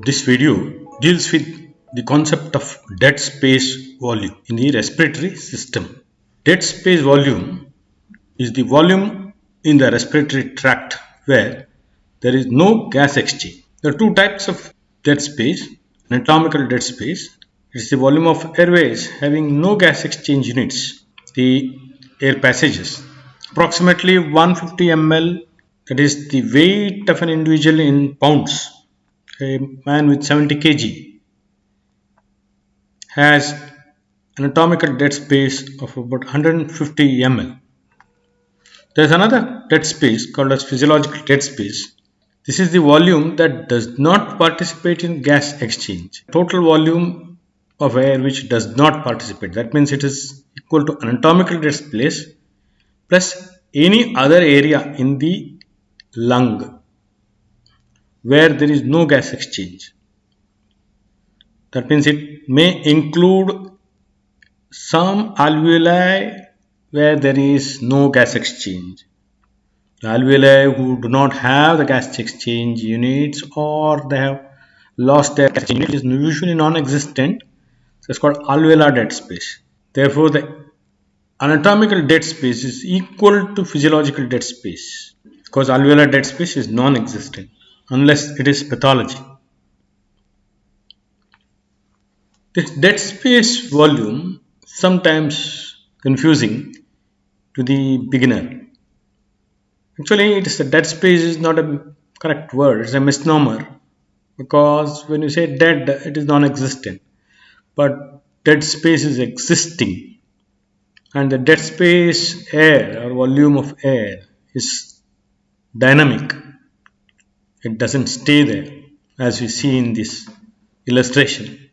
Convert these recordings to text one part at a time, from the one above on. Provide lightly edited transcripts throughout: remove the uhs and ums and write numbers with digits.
This video deals with the concept of dead space volume in the respiratory system. Dead space volume is the volume in the respiratory tract where there is no gas exchange. There are two types of dead space. Anatomical dead space, it is the volume of airways having no gas exchange units, the air passages. Approximately 150 ml, that is the weight of an individual in pounds. A man with 70 kg has anatomical dead space of about 150 ml. There is another dead space called as physiological dead space. This is the volume that does not participate in gas exchange. Total volume of air which does not participate. That means it is equal to anatomical dead space plus any other area in the lung where there is no gas exchange. That means it may include some alveoli where there is no gas exchange. The alveoli who do not have the gas exchange units or they have lost their gas exchange unit is usually non-existent. So it's called alveolar dead space. Therefore, the anatomical dead space is equal to physiological dead space because alveolar dead space is non-existent unless it is pathology. This dead space volume sometimes confusing to the beginner. Actually, it is a dead space is not a correct word, it's a misnomer because when you say dead, it is non-existent. But dead space is existing, and the dead space air or volume of air is dynamic. It doesn't stay there as we see in this illustration.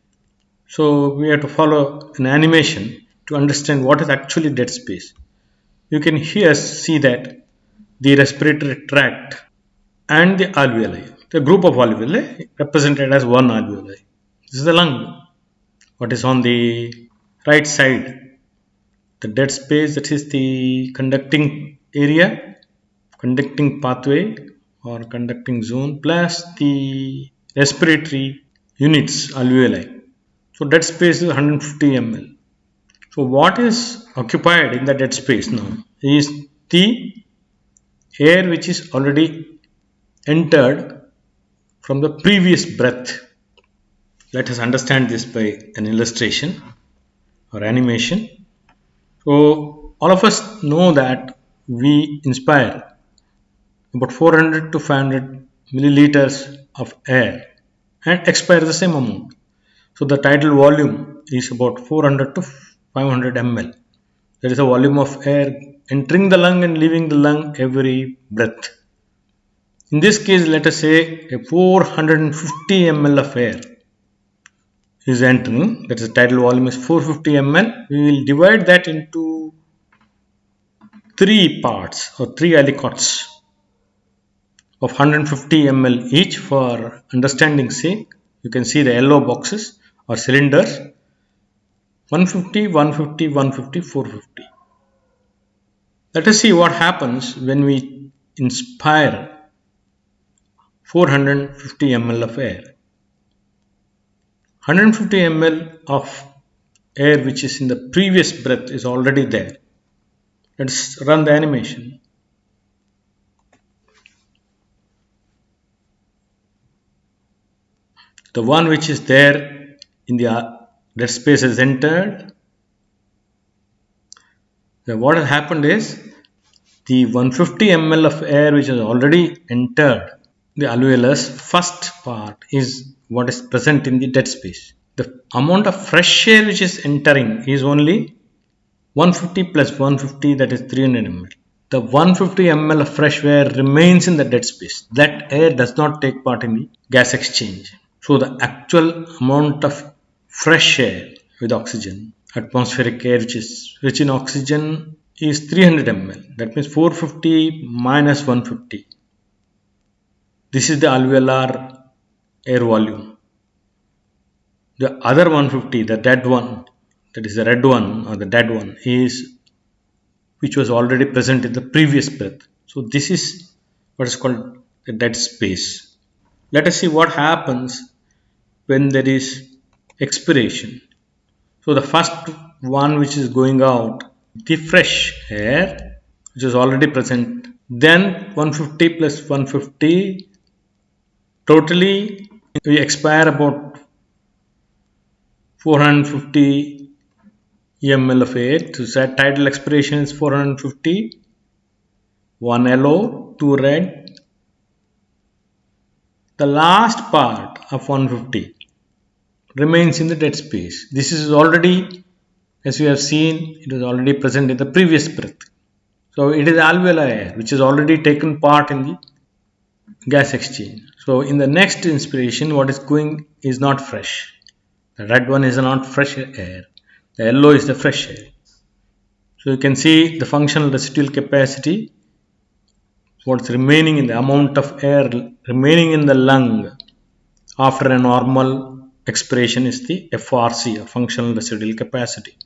So we have to follow an animation to understand what is actually dead space. You can here see that the respiratory tract and the alveoli, the group of alveoli represented as one alveoli. This is the lung. What is on the right side, the dead space, that is the conducting area, conducting pathway or conducting zone plus the respiratory units alveoli. So dead space is 150 ml. So what is occupied in the dead space now is the air which is already entered from the previous breath. Let us understand this by an illustration or animation. So all of us know that we inspire about 400 to 500 milliliters of air and expire the same amount. So the tidal volume is about 400 to 500 ml. There is a volume of air entering the lung and leaving the lung every breath. In this case, let us say a 450 ml of air is entering, that is the tidal volume is 450 ml. We will divide that into three parts or three aliquots of 150 ml each for understanding sake. You can see the yellow boxes or cylinders, 150, 150, 150, 450. Let us see what happens when we inspire 450 ml of air. 150 ml of air which is in the previous breath is already there. Let's run the animation. The one which is there in the dead space is entered. So what has happened is the 150 ml of air which has already entered the alveolus first part is what is present in the dead space. The amount of fresh air which is entering is only 150 plus 150, that is 300 ml. The 150 ml of fresh air remains in the dead space. That air does not take part in the gas exchange. So the actual amount of fresh air with oxygen, atmospheric air which is rich in oxygen, is 300 ml. That means 450 minus 150. This is the alveolar air volume. The other 150, the dead one, that is the red one or the dead one, is which was already present in the previous breath. So this is what is called the dead space. Let us see what happens when there is expiration. So the first one which is going out, the fresh air which is already present. Then 150 plus 150, totally we expire about 450 ml of air. So tidal expiration is 450, one yellow, two red. The last part of 150 remains in the dead space. This is already, as we have seen, it is already present in the previous breath. So it is alveolar air which has already taken part in the gas exchange. So in the next inspiration, what is going is not fresh. The red one is not fresh air. The yellow is the fresh air. So you can see the functional residual capacity, what's remaining in the amount of air remaining in the lung after a normal expiration is the FRC, or functional residual capacity.